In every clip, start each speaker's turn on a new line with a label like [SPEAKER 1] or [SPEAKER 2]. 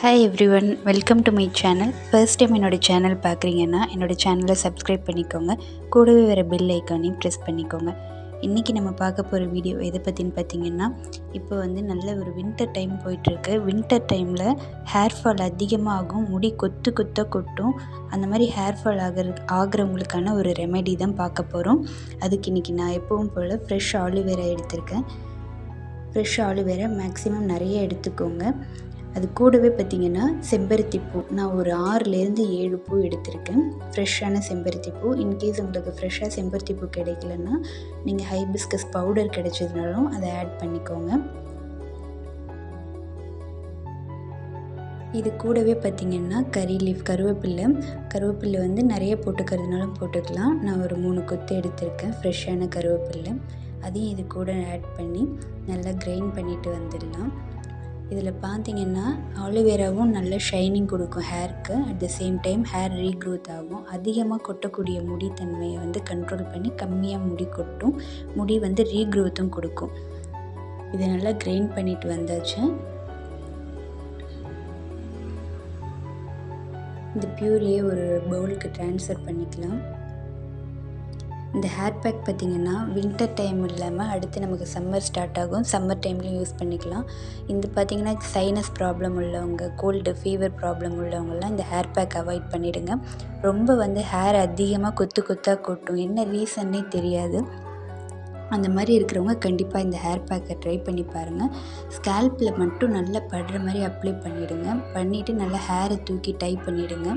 [SPEAKER 1] Hi everyone, welcome to my channel. First time என்னோடய channel பார்க்குறீங்கன்னா என்னோடய சேனலை சப்ஸ்கிரைப் பண்ணிக்கோங்க. கூடவே வர பெல் ஐக்கானையும் ப்ரெஸ் பண்ணிக்கோங்க. இன்றைக்கி நம்ம பார்க்க போகிற வீடியோ எதை பற்றின்னு பார்த்தீங்கன்னா, இப்போ வந்து நல்ல ஒரு வின்டர் டைம் போயிட்டுருக்கு. வின்டர் டைமில் ஹேர் ஃபால் அதிகமாகும், முடி கொத்து கொத்தாக கொட்டும். அந்த மாதிரி ஹேர் ஃபால் ஆகிறவங்களுக்கான ஒரு ரெமெடி தான் பார்க்க போகிறோம். அதுக்கு இன்றைக்கி நான் எப்பவும் போல் ஃப்ரெஷ் ஆலிவேரா எடுத்திருக்கேன். ஃப்ரெஷ் ஆலிவேரா மேக்ஸிமம் நிறைய எடுத்துக்கோங்க. அது கூடவே பார்த்திங்கன்னா செம்பருத்தி பூ, நான் ஒரு 6லேருந்து 7 பூ எடுத்திருக்கேன். ஃப்ரெஷ்ஷான செம்பருத்தி பூ. இன்கேஸ் உங்களுக்கு ஃப்ரெஷ்ஷாக செம்பருத்தி பூ கிடைக்கலன்னா நீங்கள் ஹைபிஸ்கஸ் பவுடர் கிடைச்சதுனாலும் அதை ஆட் பண்ணிக்கோங்க. இது கூடவே பார்த்திங்கன்னா கறி லீஃப், கருவேப்பில்லை வந்து நிறைய போட்டுக்கிறதுனாலும் போட்டுக்கலாம். நான் ஒரு 3 கொத்து எடுத்திருக்கேன் ஃப்ரெஷ்ஷான கருவேப்பில்லை. அதையும் இது கூட ஆட் பண்ணி நல்லா கிரைண்ட் பண்ணிவிட்டு வந்துடலாம். இதில் பார்த்திங்கன்னா ஆலிவேராவும் நல்ல ஷைனிங் கொடுக்கும் ஹேருக்கு. At the same time hair regrowth ஆகும். அதிகமாக கொட்டக்கூடிய முடி தன்மையை வந்து கண்ட்ரோல் பண்ணி கம்மியாக முடி கொட்டும். முடி வந்து ரீக்ரோத்தும் கொடுக்கும். இதை நல்லா கிரைண்ட் பண்ணிட்டு வந்தாச்சு. இந்த பியூரியை ஒரு பவுலுக்கு ட்ரான்ஸ்ஃபர் பண்ணிக்கலாம். இந்த ஹேர் பேக் பார்த்திங்கன்னா வின்டர் டைம் இல்லாமல் அடுத்து நமக்கு சம்மர் ஸ்டார்ட் ஆகும். சம்மர் டைம்லேயும் யூஸ் பண்ணிக்கலாம். இது பார்த்திங்கன்னா சைனஸ் ப்ராப்ளம் உள்ளவங்க, கோல்டு ஃபீவர் ப்ராப்ளம் உள்ளவங்கலாம் இந்த ஹேர் பேக் அவாய்ட் பண்ணிவிடுங்க. ரொம்ப வந்து ஹேர் அதிகமாக கொத்தாக கொட்டும், என்ன ரீசன்னே தெரியாது. அந்த மாதிரி இருக்கிறவங்க கண்டிப்பாக இந்த ஹேர் பேக்கை ட்ரை பண்ணி பாருங்கள். ஸ்கேல்பில் மட்டும் நல்லா படுற மாதிரி அப்ளை பண்ணிவிடுங்க. பண்ணிவிட்டு நல்லா ஹேரை தூக்கி டைப் பண்ணிவிடுங்க.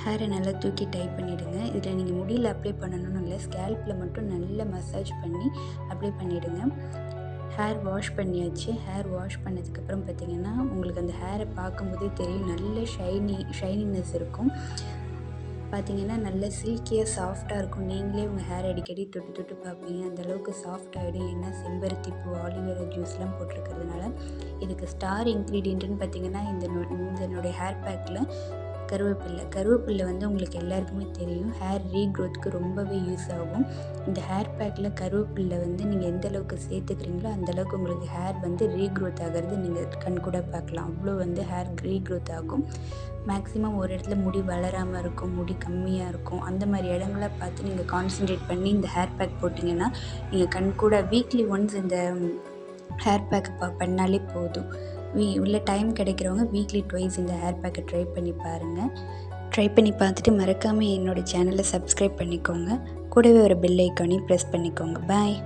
[SPEAKER 1] ஹேரை நல்லா தூக்கி டைப் பண்ணிவிடுங்க. இதில் நீங்கள் முடியில் அப்ளை பண்ணணும்னு இல்லை, ஸ்கேல்பில் மட்டும் நல்லா மசாஜ் பண்ணி அப்ளை பண்ணிவிடுங்க. ஹேர் வாஷ் பண்ணியாச்சு. ஹேர் வாஷ் பண்ணதுக்கப்புறம் பார்த்திங்கன்னா உங்களுக்கு அந்த ஹேரை பார்க்கும்போதே தெரியும், நல்ல ஷைனினஸ் இருக்கும். பார்த்திங்கன்னா நல்ல சில்கியாக சாஃப்டாக இருக்கும். நீங்களே உங்கள் ஹேர் அடிக்கடி தொட்டு பார்ப்பீங்க, அந்தளவுக்கு சாஃப்ட் ஆகிடும். ஏன்னா செம்பருத்தி பூ, ஆலிவேரா ஜூஸ்லாம் போட்டிருக்கிறதுனால. இதுக்கு ஸ்டார் இன்க்ரீடியண்ட்டுன்னு பார்த்திங்கன்னா இதனுடைய ஹேர் பேக்கில் கருவேப்பில்லை வந்து உங்களுக்கு எல்லாருக்குமே தெரியும், ஹேர் ரீக்ரோத்துக்கு ரொம்பவே யூஸ் ஆகும். இந்த ஹேர் பேக்கில் கருவேப்பில்லை வந்து நீங்கள் எந்த அளவுக்கு சேர்த்துக்கிறீங்களோ அந்தளவுக்கு உங்களுக்கு ஹேர் வந்து ரீக்ரோத் ஆகிறது நீங்கள் கண்கூட பார்க்கலாம். அவ்வளோ வந்து ஹேர் ரீக்ரோத் ஆகும். மேக்ஸிமம் ஒரு இடத்துல முடி வளராமல் இருக்கும், முடி கம்மியாக இருக்கும். அந்த மாதிரி இடங்களை பார்த்து நீங்கள் கான்சன்ட்ரேட் பண்ணி இந்த ஹேர் பேக் போட்டிங்கன்னா நீங்கள் கண்கூட வீக்லி ஒன்ஸ் இந்த ஹேர் பேக் பண்ணாலே போதும். உள்ள டைம் கிடைக்கிறவங்க வீக்லி ட்வைஸ் இந்த ஹேர் பேக்கை ட்ரை பண்ணி பாருங்கள். ட்ரை பண்ணி பார்த்துட்டு மறக்காமல் என்னோடய சேனலை சப்ஸ்கிரைப் பண்ணிக்கோங்க. கூடவே ஒரு பெல் ஐக்கானையும் ப்ரெஸ் பண்ணிக்கோங்க. பாய்.